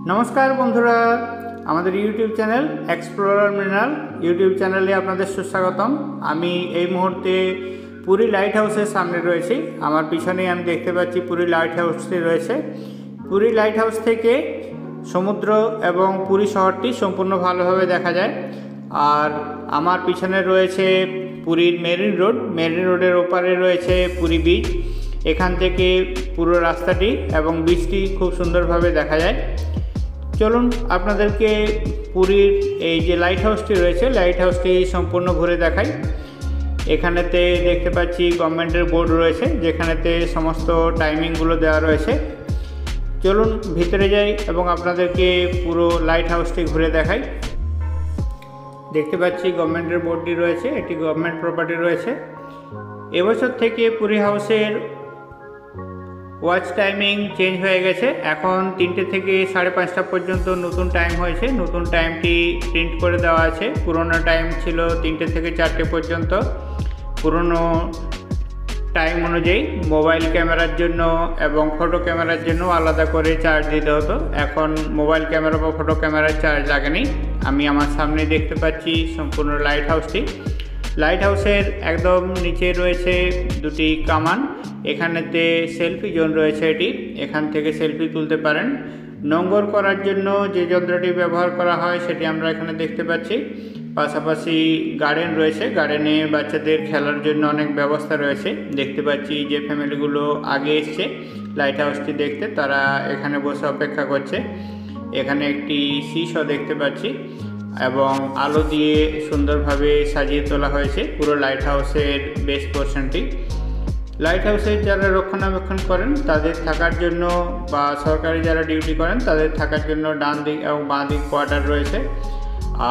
नमस्कार बंधुरा आमादेर YouTube channel explorer Mrinal YouTube चैनले आपनादेर सुस्वागतम। आमी एई मुहूर्ते पुरी लाइट हाउसेर सामने रयेछि। आमार पिछनेई आमी देखते पाচ্ছি पुरी लाइट हाउसटी रयेছে। पुरी लाइट हाउस थेके समुद्र एवं पुरी शहरटी सम्पूर्ण भालोभाবে देखा जाए। और आमार पिछने रयेছে पुरीर मेरिन रोडेर ओपारे रयेছে पुरी बीच। एखान थेके पुरो रास्ताटी एवं बीचटी खूब सुंदरभावे देखा जाए। चलुन आपनादेरके पुरीर এই যে লাইট হাউসটি রয়েছে লাইট হাউসটি সম্পূর্ণ ঘুরে দেখাই। এখানেতে দেখতে পাচ্ছি গভর্নমেন্টের বোর্ড রয়েছে যেখানেতে সমস্ত টাইমিংগুলো দেওয়া রয়েছে। চলুন ভিতরে যাই এবং আপনাদেরকে পুরো লাইট হাউসটি ঘুরে দেখাই। দেখতে পাচ্ছি গভর্নমেন্টের বোর্ডটি রয়েছে, এটি গভর্নমেন্ট প্রপার্টি রয়েছে। এবছর থেকে পুরী হাউসের ওয়াচ টাইমিং চেঞ্জ হয়ে গেছে। এখন 3টে থেকে 5:30 পর্যন্ত নতুন টাইম হয়েছে। নতুন টাইমটি প্রিন্ট করে দেওয়া আছে। পুরনো টাইম ছিল 3টে থেকে 4টে পর্যন্ত। পুরনো টাইম অনুযায়ী মোবাইল ক্যামেরার জন্য এবং ফটো ক্যামেরার জন্য আলাদা করে চার্জ দিতে হতো। এখন মোবাইল ক্যামেরা বা ফটো ক্যামেরার চার্জ লাগেনি। আমি আমার সামনে দেখতে পাচ্ছি সম্পূর্ণ লাইট হাউসটি। লাইট হাউসের একদম নিচে রয়েছে দুটি কামান। এখানেতে সেলফি জোন রয়েছে। এটি এখান থেকে সেলফি তুলতে পারেন। নোঙ্গর করার জন্য যে যন্ত্রটি ব্যবহার করা হয় সেটি আমরা এখানে দেখতে পাচ্ছি। পাশাপাশি গার্ডেন রয়েছে। গার্ডেনে বাচ্চাদের খেলার জন্য অনেক ব্যবস্থা রয়েছে। দেখতে পাচ্ছি যে ফ্যামিলিগুলো আগে এসছে লাইট হাউসটি দেখতে, তারা এখানে বসে অপেক্ষা করছে। এখানে একটি সিসও দেখতে পাচ্ছি এবং আলো দিয়ে সুন্দরভাবে সাজিয়ে তোলা হয়েছে পুরো লাইট হাউসের বেস পোর্শনটি। লাইট হাউসের যারা রক্ষণাবেক্ষণ করেন তাদের থাকার জন্য বা সরকারি যারা ডিউটি করেন তাদের থাকার জন্য ডান দিক এবং বাঁ দিক কোয়ার্টার রয়েছে।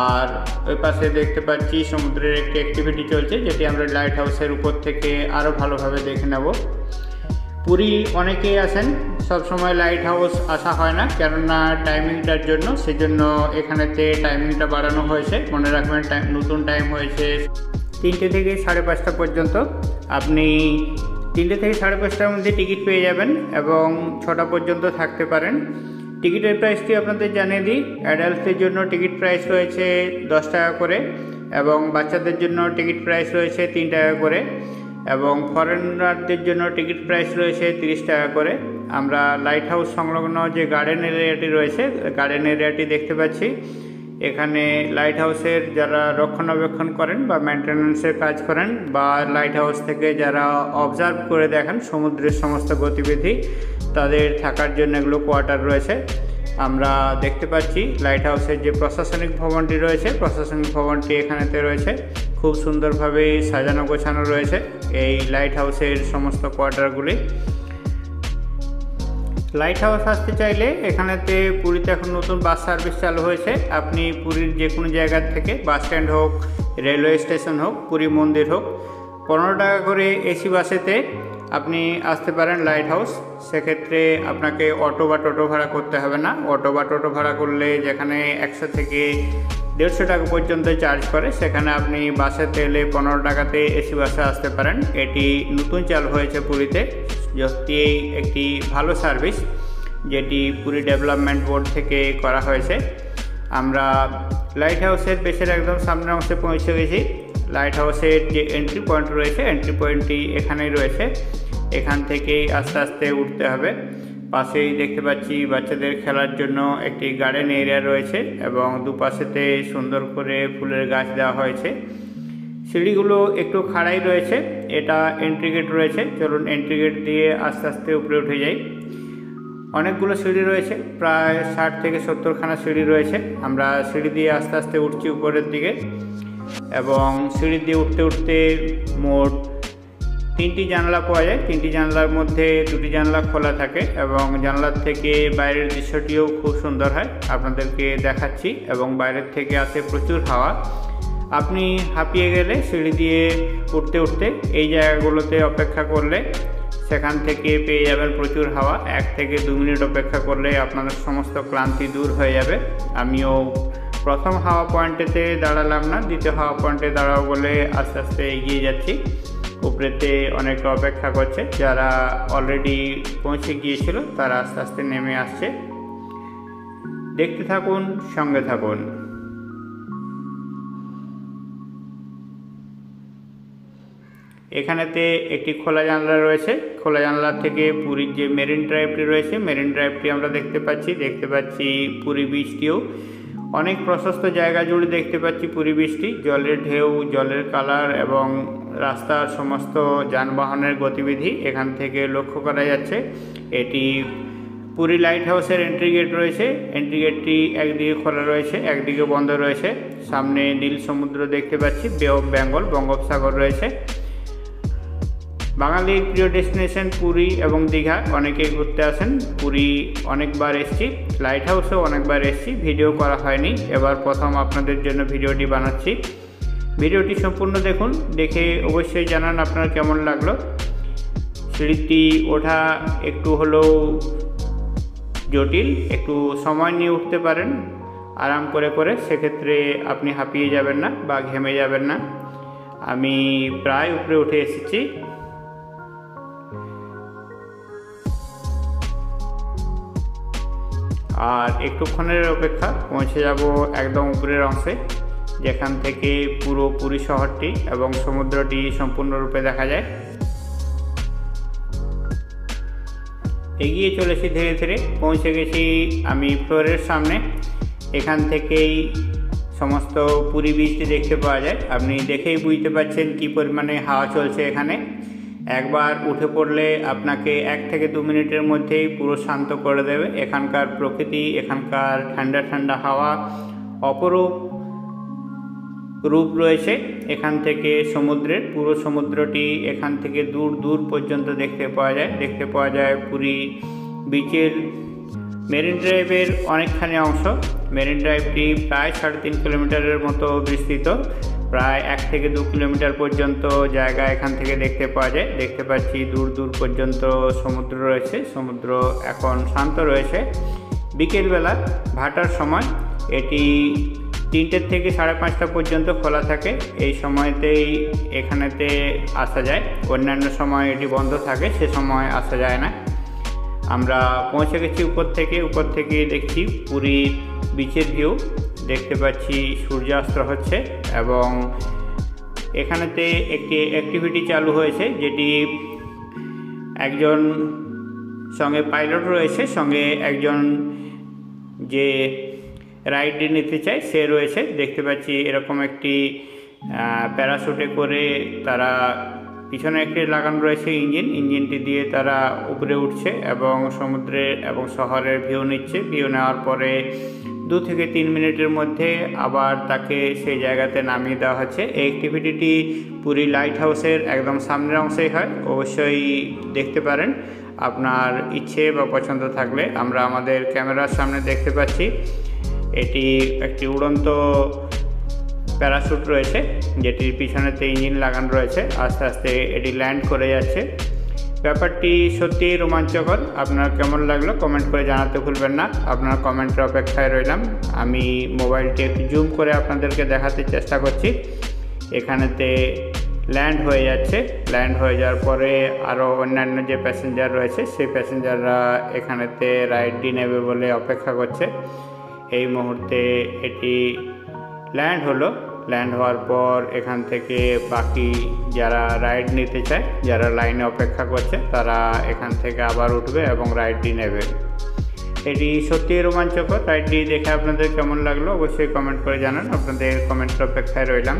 আর ওই পাশে দেখতে পাচ্ছি সমুদ্রের একটি অ্যাক্টিভিটি চলছে যেটি আমরা লাইট হাউসের উপর থেকে আরও ভালোভাবে দেখে নেব। পুরী অনেকেই আসেন, সবসময় লাইট হাউস আসা হয় না কেননা টাইমিংটার জন্য। সেজন্য এখানেতে টাইমিংটা বাড়ানো হয়েছে। মনে রাখবেন নতুন টাইম হয়েছে 3টে থেকে 5:30 পর্যন্ত। আপনি 3টে থেকে 5:30টার মধ্যে টিকিট পেয়ে যাবেন এবং 6টা পর্যন্ত থাকতে পারেন। টিকিটের প্রাইসটি আপনাদের জানিয়ে দিই। অ্যাডাল্টসদের জন্য টিকিট প্রাইস রয়েছে 10 টাকা করে এবং বাচ্চাদের জন্য টিকিট প্রাইস রয়েছে 3 টাকা করে এবং ফরেনারদের জন্য টিকিট প্রাইস রয়েছে 30 টাকা করে। আমরা লাইট হাউস সংলগ্ন যে গার্ডেন এরিয়াটি রয়েছে গার্ডেন এরিয়াটি দেখতে পাচ্ছি। এখানে লাইট হাউসের যারা রক্ষণাবেক্ষণ করেন বা মেনটেন্যান্সের কাজ করেন বা লাইট হাউস থেকে যারা অবজার্ভ করে দেখেন সমুদ্রের সমস্ত গতিবিধি তাদের থাকার জন্য এগুলো কোয়ার্টার রয়েছে। আমরা দেখতে পাচ্ছি লাইট হাউসের যে প্রশাসনিক ভবনটি রয়েছে প্রশাসনিক ভবনটি এখানেতে রয়েছে। খুব সুন্দরভাবে সাজানো গোছানো রয়েছে এই লাইট হাউসের সমস্ত কোয়ার্টারগুলি। লাইট হাউস আসতে চাইলে এখানেতে পুরীতে এখন নতুন বাস সার্ভিস চালু হয়েছে। আপনি পুরীর যে কোনো জায়গা থেকে বাস স্ট্যান্ড হোক, রেলওয়ে স্টেশন হোক, পুরী মন্দির হোক, 15 টাকা করে এসি বাসেতে আপনি আসতে পারেন লাইট হাউস। সেক্ষেত্রে আপনাকে অটো বা টোটো ভাড়া করতে হবে না। অটো বা টোটো ভাড়া করলে যেখানে 100 থেকে 150 টাকা পর্যন্ত চার্জ করে সেখানে আপনি বাসেতে এলে 15 টাকাতে এসি বাসে আসতে পারেন। এটি নতুন চালু হয়েছে পুরীতে, যেটি একটি ভালো সার্ভিস যেটি পুরী ডেভেলপমেন্ট বোর্ড থেকে করা হয়েছে। আমরা লাইট হাউসের বেশের একদম সামনের অংশে পৌঁছে গেছি। লাইট হাউসের যে এন্ট্রি পয়েন্ট রয়েছে এন্ট্রি পয়েন্টটি এখানেই রয়েছে। এখান থেকেই আস্তে আস্তে উঠতে হবে। পাশেই দেখতে পাচ্ছি বাচ্চাদের খেলার জন্য একটি গার্ডেন এরিয়া রয়েছে এবং দুপাশেতে সুন্দর করে ফুলের গাছ দেওয়া হয়েছে। সিঁড়িগুলো একটু খাড়াই রয়েছে। এটা এন্ট্রি গেট রয়েছে। চলুন এন্ট্রি গেট দিয়ে আস্তে আস্তে উপরে উঠে যাই। অনেকগুলো সিঁড়ি রয়েছে, প্রায় 60 থেকে 70খানা সিঁড়ি রয়েছে। আমরা সিঁড়ি দিয়ে আস্তে আস্তে উঠছি উপরের দিকে এবং সিঁড়ি দিয়ে উঠতে উঠতে মোট 3টি জানলা পাওয়া যায়। 3টি জানলার মধ্যে 2টি জানলা খোলা থাকে এবং জানলার থেকে বাইরের দৃশ্যটিও খুব সুন্দর হয়। আপনাদেরকে দেখাচ্ছি এবং বাইরের থেকে আসে প্রচুর হাওয়া। আপনি হাঁপিয়ে গেলে সিঁড়ি দিয়ে উঠতে উঠতে এই জায়গাগুলোতে অপেক্ষা করলে সেখান থেকে পেয়ে যাবেন প্রচুর হাওয়া। 1 থেকে 2 মিনিট অপেক্ষা করলে আপনাদের সমস্ত ক্লান্তি দূর হয়ে যাবে। আমিও প্রথম হাওয়া পয়েন্টেতে দাঁড়ালাম না, দ্বিতীয় হাওয়া পয়েন্টে দাঁড়াবো বলে আস্তে আস্তে এগিয়ে যাচ্ছি। উপরেতে অনেকে অপেক্ষা করছে, যারা অলরেডি পৌঁছে গিয়েছিল তারা আস্তে আস্তে নেমে আসছে। দেখতে থাকুন, সঙ্গে থাকুন। এখানেতে একটি খোলা জানলা রয়েছে। খোলা জানলা থেকে পুরীর যে মেরিন ড্রাইভটি রয়েছে, মেরিন ড্রাইভটি আমরা দেখতে পাচ্ছি পুরী বীচটিও অনেক প্রশস্ত জায়গা জুড়ে দেখতে পাচ্ছি পুরী বীচটি। জলের ঢেউ, জলের কালার এবং রাস্তার সমস্ত যানবাহনের গতিবিধি এখান থেকে লক্ষ্য করা যাচ্ছে। এটি পুরী লাইট হাউসের এন্ট্রি গেট রয়েছে। এন্ট্রি গেটটি একদিকে খোলা রয়েছে, একদিকে বন্ধ রয়েছে। সামনে নীল সমুদ্র দেখতে পাচ্ছি, বে অফ বেঙ্গল, বঙ্গোপসাগর রয়েছে। বাঙালির প্রিয় ডেস্টিনেশন পুরী এবং দীঘা, অনেকেই ঘুরতে আসেন। পুরী অনেকবার এসেছি, লাইট হাউসেও অনেকবার এসেছি, ভিডিও করা হয়নি, এবার প্রথম আপনাদের জন্য ভিডিওটি বানাচ্ছি। ভিডিওটি সম্পূর্ণ দেখুন, দেখে অবশ্যই জানান আপনার কেমন লাগলো। সিঁড়িটি ওঠা একটু হলেও জটিল, একটু সময় নিয়ে উঠতে পারেন আরাম করে করে, সেক্ষেত্রে আপনি হাঁপিয়ে যাবেন না বা ঘেমে যাবেন না। আমি প্রায় উপরে উঠে এসেছি। আর একটুক্ষণের অপেক্ষা, পৌঁছে যাব একদম উপরের অংশে, যেখান থেকে পুরো পুরী শহরটি এবং সমুদ্রটি সম্পূর্ণরূপে দেখা যায়। এগিয়ে চলেছি ধীরে ধীরে, পৌঁছে গেছি আমি ফ্লোরের সামনে। এখান থেকেই সমস্ত পুরী বীচটি দেখতে পাওয়া যায়। আপনি দেখেই বুঝতে পারছেন কী পরিমাণে হাওয়া চলছে এখানে। একবার উঠে পড়লে আপনাকে 1 থেকে 2 মিনিটের মধ্যেই পুরো শান্ত করে দেবে। এখানকার প্রকৃতি, এখানকার ঠান্ডা ঠান্ডা হাওয়া অপরূপ রূপ রয়েছে। এখান থেকে সমুদ্রের পুরো সমুদ্রটি এখান থেকে দূর দূর পর্যন্ত দেখতে পাওয়া যায় পুরী বিচের মেরিন ড্রাইভের অনেকখানি অংশ। মেরিন ড্রাইভটি প্রায় 3.5 কিলোমিটারের মতো বিস্তৃত, প্রায় 1 থেকে 2 কিলোমিটার পর্যন্ত জায়গা এখান থেকে দেখতে পাওয়া যায়। দেখতে পাচ্ছি দূর দূর পর্যন্ত সমুদ্র রয়েছে। সমুদ্র এখন শান্ত রয়েছে। বিকেলবেলা ভাটার সময় এটি 3টে থেকে 5:30 পর্যন্ত খোলা থাকে। এই সময়তেই এখানেতে আসা যায়, অন্যান্য সময় এটি বন্ধ থাকে, সে সময় আসা যায় না। আমরা পৌঁছে গেছি উপর থেকে দেখছি পুরীর বিচের ভিউ, দেখতে পাচ্ছি সূর্যাস্ত হচ্ছে এবং এখানেতে একটি অ্যাক্টিভিটি চালু হয়েছে, যেটি একজন সঙ্গে পাইলট রয়েছে, সঙ্গে একজন যে রাইড নিতে চায় সে রয়েছে। দেখতে পাচ্ছি এরকম একটি প্যারাশুটে করে তারা, পিছনে একটি লাগানো রয়েছে ইঞ্জিনটি দিয়ে তারা উপরে উঠছে এবং সমুদ্রের এবং শহরের ভিউ নিচ্ছে। ভিউ নেওয়ার পরে 2 থেকে 3 মিনিটের মধ্যে আবার তাকে সেই জায়গাতে নামিয়ে দেওয়া হচ্ছে। এই অ্যাক্টিভিটিটি পুরী লাইট হাউসের একদম সামনের অংশেই হয়। অবশ্যই দেখতে পারেন আপনার ইচ্ছে বা পছন্দ থাকলে। আমরা আমাদের ক্যামেরার সামনে দেখতে পাচ্ছি এটি একটি উড়ন্ত প্যারাশুট রয়েছে, যেটির পিছনেতে ইঞ্জিন লাগানো রয়েছে। আস্তে আস্তে এটি ল্যান্ড করে যাচ্ছে। ব্যাপারটি সত্যিই রোমাঞ্চকর। আপনার কেমন লাগলো কমেন্ট করে জানাতে ভুলবেন না। আপনার কমেন্টের অপেক্ষায় রইলাম। আমি মোবাইলটি একটু জুম করে আপনাদেরকে দেখাতে চেষ্টা করছি। এখানেতে ল্যান্ড হয়ে যাচ্ছে। ল্যান্ড হয়ে যাওয়ার পরে আরও অন্যান্য যে প্যাসেঞ্জার রয়েছে সেই প্যাসেঞ্জাররা এখানেতে রাইডটি নেবে বলে অপেক্ষা করছে। এই মুহূর্তে এটি ল্যান্ড হলো। ল্যান্ড হওয়ার পর এখান থেকে বাকি যারা রাইড নিতে চায়, যারা লাইনে অপেক্ষা করছে, তারা এখান থেকে আবার উঠবে এবং রাইডটি নেবে। এটি সত্যিই রোমাঞ্চকর। রাইডটি দেখে আপনাদের কেমন লাগলো অবশ্যই কমেন্ট করে জানান। আপনাদের কমেন্টের অপেক্ষায় রইলাম।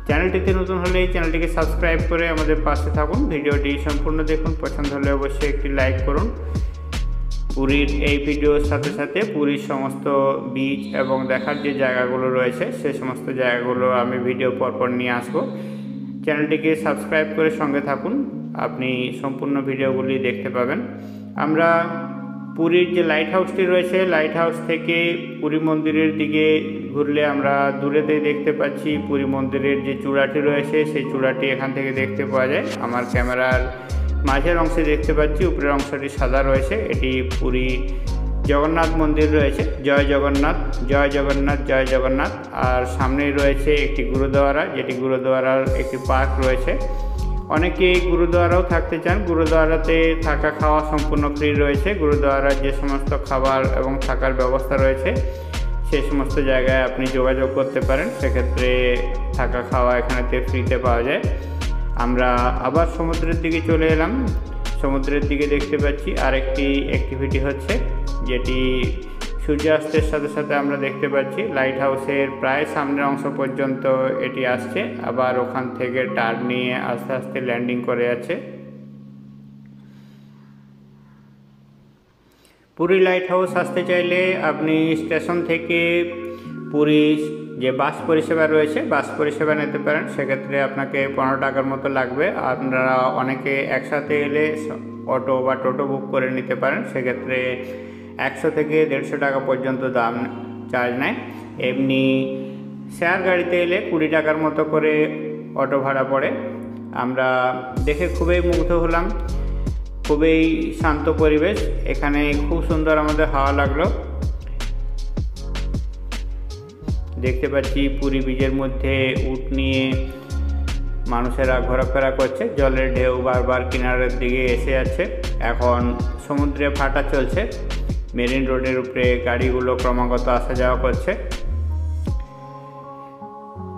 চ্যানেলটিতে নতুন হলে এই চ্যানেলটিকে সাবস্ক্রাইব করে আমাদের পাশে থাকুন। ভিডিওটি সম্পূর্ণ দেখুন, পছন্দ হলে অবশ্যই একটি লাইক করুন। পুরীর এই ভিডিওর সাথে সাথে পুরীর সমস্ত বিচ এবং দেখার যে জায়গাগুলো রয়েছে সে সমস্ত জায়গাগুলো আমি ভিডিও পরপর নিয়ে আসব। চ্যানেলটিকে সাবস্ক্রাইব করে সঙ্গে থাকুন, আপনি সম্পূর্ণ ভিডিওগুলি দেখতে পাবেন। আমরা পুরীর যে লাইট হাউসটি রয়েছে, লাইট হাউস থেকে পুরী মন্দিরের দিকে ঘুরলে আমরা দূরেতেই দেখতে পাচ্ছি পুরী মন্দিরের যে চূড়াটি রয়েছে সেই চূড়াটি এখান থেকে দেখতে পাওয়া যায়। আমার ক্যামেরার মাঝের অংশে দেখতে পাচ্ছি উপরের অংশটি সাদা রয়েছে, এটি পুরী জগন্নাথ মন্দির রয়েছে। জয় জগন্নাথ, জয় জগন্নাথ, জয় জগন্নাথ। আর সামনেই রয়েছে একটি গুরুদ্বারা, যেটি গুরুদ্বারার একটি পার্ক রয়েছে। অনেকেই গুরুদুয়ারাও থাকতে চান। গুরুদুয়ারাতে থাকা খাওয়া সম্পূর্ণ ফ্রি রয়েছে। গুরুদুয়ারার যে সমস্ত খাবার এবং থাকার ব্যবস্থা রয়েছে সেই সমস্ত জায়গায় আপনি যোগাযোগ করতে পারেন, সেক্ষেত্রে থাকা খাওয়া এখানেতে ফ্রিতে পাওয়া যায়। আমরা আবার সমুদ্রের দিকে চলে এলাম। সমুদ্রের দিকে দেখতে পাচ্ছি আরেকটি অ্যাক্টিভিটি হচ্ছে, যেটি সূর্যাস্তের সাথে সাথে আমরা দেখতে পাচ্ছি লাইট হাউসের প্রায় সামনের অংশ পর্যন্ত এটি আসছে, আবার ওখান থেকে টার্ন নিয়ে আস্তে আস্তে ল্যান্ডিং করে যাচ্ছে। পুরী লাইট হাউস আসতে চাইলে আপনি স্টেশন থেকে পুরী যে বাস পরিষেবা রয়েছে বাস পরিষেবা নিতে পারেন। সেক্ষেত্রে আপনাকে 15 টাকার মতো লাগবে। আপনারা অনেকে একসাথে এলে অটো বা টোটো বুক করে নিতে পারেন, সেক্ষেত্রে 100 থেকে 150 টাকা পর্যন্ত দাম চার্জ নেয়। এমনি শেয়ার গাড়িতে এলে 20 টাকার মতো করে অটো ভাড়া পড়ে। আমরা দেখে খুবই মুগ্ধ হলাম, খুবই শান্ত পরিবেশ, এখানে খুব সুন্দর আমাদের হাওয়া লাগলো। দেখতে পাচ্ছি পুরী ব্রিজের মধ্যে উট নিয়ে মানুষেরা ঘোরাফেরা করছে, জলের ঢেউ বারবার কিনারের দিকে এসে যাচ্ছে। এখন সমুদ্রে ভাটা চলছে, মেরিন রোডের উপরে গাড়িগুলো ক্রমাগত আসা যাওয়া করছে।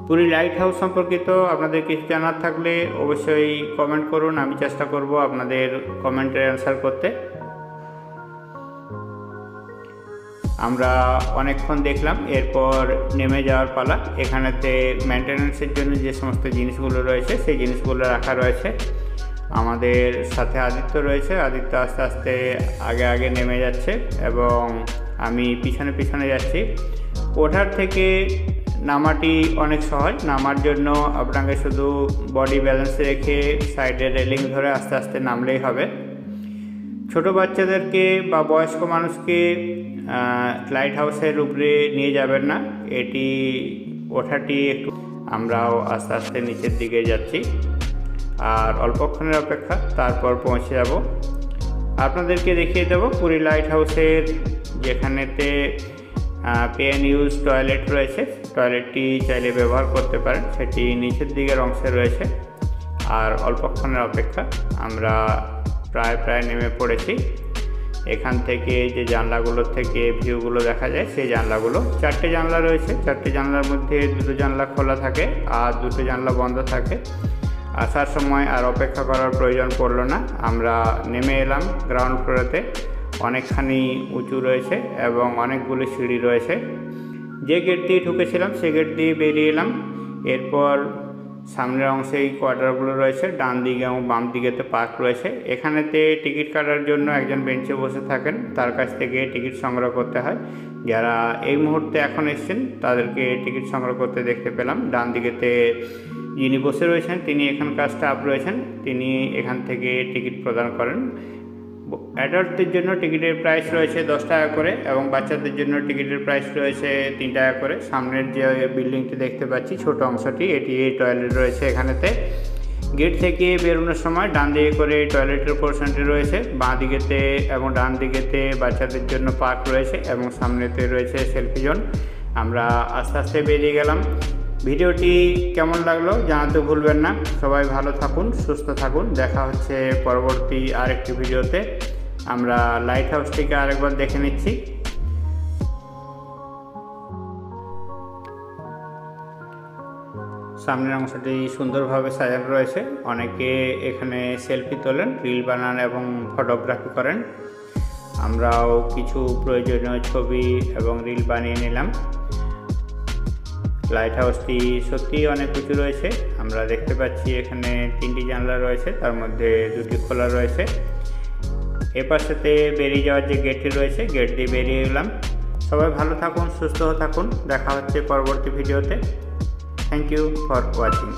পুরী লাইট হাউস সম্পর্কিত আপনাদের কিছু জানার থাকলে অবশ্যই কমেন্ট করুন, আমি চেষ্টা করব আপনাদের কমেন্টের অ্যান্সার করতে। আমরা অনেকক্ষণ দেখলাম, এরপর নেমে যাওয়ার পালা। এখানেতে মেনটেন্যান্সের জন্য যে সমস্ত জিনিসগুলো রয়েছে সেই জিনিসগুলো রাখা রয়েছে। আমাদের সাথে আদিত্য রয়েছে, আদিত্য আস্তে আস্তে আগে আগে নেমে যাচ্ছে এবং আমি পিছনে পিছনে যাচ্ছি। ওঠার থেকে নামাটি অনেক সহজ। নামার জন্য আপনাকে শুধু বডি ব্যালেন্স রেখে সাইডে রেলিং ধরে আস্তে আস্তে নামলেই হবে। ছোট বাচ্চাদেরকে বা বয়স্ক মানুষকে লাইট হাউসের উপরে নিয়ে যাবেন না, এটি ওঠাটি একটু। আমরাও আস্তে আস্তে নিচের দিকে যাচ্ছি, আর অল্পক্ষণের অপেক্ষা, তারপর পৌঁছে যাব। আপনাদেরকে দেখিয়ে দেব পুরী লাইট হাউসের যেখানেতে পে অ্যান্ড ইউজ টয়লেট রয়েছে। টয়লেটটি চাইলে ব্যবহার করতে পারেন, সেটি নিচের দিকের অংশে রয়েছে। আর অল্পক্ষণের অপেক্ষা, আমরা প্রায় নেমে পড়েছি। এখান থেকে যে জানলাগুলোর থেকে ভিউগুলো দেখা যায় সেই জানলাগুলো, 4টে জানলা রয়েছে। 4টে জানলার মধ্যে 2টো জানলা খোলা থাকে আর 2টো জানলা বন্ধ থাকে। আসার সময় আর অপেক্ষা করার প্রয়োজন পড়লো না, আমরা নেমে এলাম গ্রাউন্ড ফ্লোরেতে। অনেকখানি উঁচু রয়েছে এবং অনেকগুলি সিঁড়ি রয়েছে। যে গেট দিয়ে ঢুকেছিলাম সে গেট দিয়ে বেরিয়ে এলাম। এরপর সামনের অংশে এই কোয়ার্টারগুলো রয়েছে, ডান দিকে এবং বাম দিকেতে পার্ক রয়েছে। এখানেতে টিকিট কাটার জন্য একজন বেঞ্চে বসে থাকেন, তার কাছ থেকে টিকিট সংগ্রহ করতে হয়। যারা এই মুহূর্তে এখন এসছেন তাদেরকে টিকিট সংগ্রহ করতে দেখতে পেলাম। ডান দিকেতে যিনি বসে রয়েছেন তিনি এখানকার স্টাফ রয়েছেন, তিনি এখান থেকে টিকিট প্রদান করেন। অ্যাডাল্টদের জন্য টিকিটের প্রাইস রয়েছে 10 টাকা করে এবং বাচ্চাদের জন্য টিকিটের প্রাইস রয়েছে 3 টাকা করে। সামনের যে বিল্ডিংটি দেখতে পাচ্ছি ছোট অংশটি, এটি টয়লেট রয়েছে এখানেতে। গেট থেকে বেরোনোর সময় ডান দিকে করে টয়লেটের পোর্শনটি রয়েছে, বাঁ দিকেতে এবং ডান দিকেতে বাচ্চাদের জন্য পার্ক রয়েছে এবং সামনেতে রয়েছে সেলফি জোন। আমরা আস্তে আস্তে বেরিয়ে গেলাম। ভিডিওটি কেমন লাগলো জানাতে ভুলবেন না। সবাই ভালো থাকুন, সুস্থ থাকুন। দেখা হচ্ছে পরবর্তী আরেকটি ভিডিওতে। আমরা লাইট হাউসটিকে আরেকবার দেখে নিচ্ছি। সামনের অংশটি সুন্দরভাবে সাজানো রয়েছে। অনেকে এখানে সেলফি তোলেন, রিল বানান এবং ফটোগ্রাফি করেন। আমরাও কিছু প্রয়োজনীয় ছবি এবং রিল বানিয়ে নিলাম। লাইট হাউসটি সত্যিই অনেক উঁচু রয়েছে। আমরা দেখতে পাচ্ছি এখানে 3টি জানলা রয়েছে, তার মধ্যে 2টি খোলা রয়েছে। এপাশেতে বেরিয়ে যাওয়ার যে গেটটি রয়েছে, গেট দিয়ে বেরিয়ে গেলাম। সবাই ভালো থাকুন, সুস্থ থাকুন। দেখা হচ্ছে পরবর্তী ভিডিওতে। Thank you for watching.